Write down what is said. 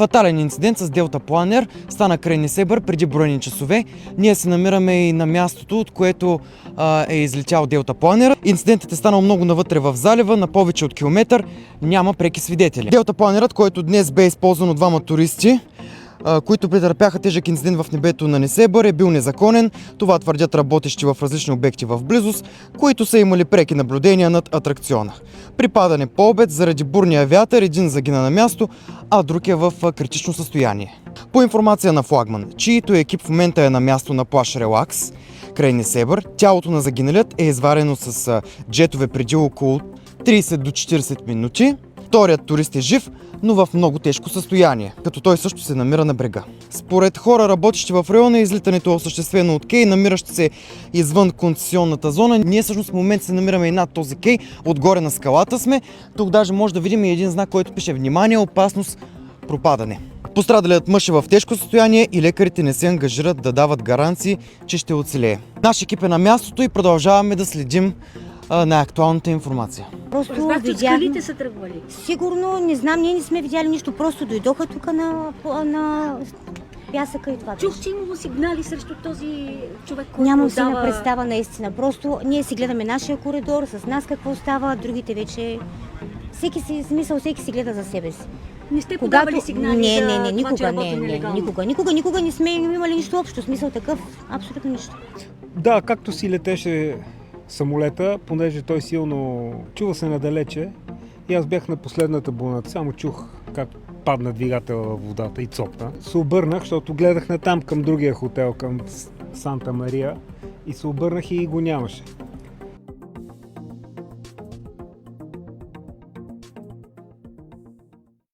Фатален инцидент с делтапланер стана край Несебър преди броени часове. Ние се намираме и на мястото, от което е излетял делтапланер. Инцидентът е станал много навътре в залива, на повече от километър. Няма преки свидетели. Делтапланерът, който днес бе използван от двама туристи, които претърпяха тежък инцидент в небето на Несебър, е бил незаконен. Това твърдят работещи в различни обекти в близост, които са имали преки наблюдения над атракциона. При падане по обед заради бурния вятър един загина на място, а друг е в критично състояние. По информация на флагман, чието екип в момента е на място на плаж Релакс край Несебър, тялото на загиналият е изварено с джетове преди около 30 до 40 минути. Вторият турист е жив, но в много тежко състояние, като той също се намира на брега. Според хора, работещи в района, излитането е осъществено от кей, намиращ се извън концесионната зона. Ние всъщност в момента се намираме и над този кей, отгоре на скалата сме. Тук даже може да видим и един знак, който пише "Внимание, опасност, пропадане". Пострадалият мъж е в тежко състояние и лекарите не се ангажират да дават гаранции, че ще оцелее. Наш екип е на мястото и продължаваме да следим най-актуалната информация. Просто Разбрах, скалите са тръгвали. Сигурно, не знам, ние не сме видяли нищо, просто дойдоха тук на пясъка и това. Чух, че имало сигнали срещу този човек, който Нямам си дава... на представа наистина. Просто ние си гледаме нашия коридор, с нас какво става, другите вече... Всеки си гледа за себе си. Не сте подавали сигнали за това, никога, че работи нелегално? Никога не сме имали нищо общо. Смисъл такъв, абсолютно нищо. Да, както си летеше самолета, понеже той силно чува се надалече и аз бях на последната булната, само чух как падна двигателя във водата и цопна. Се обърнах, защото гледах натам към другия хотел, към Санта Мария, и се обърнах и го нямаше.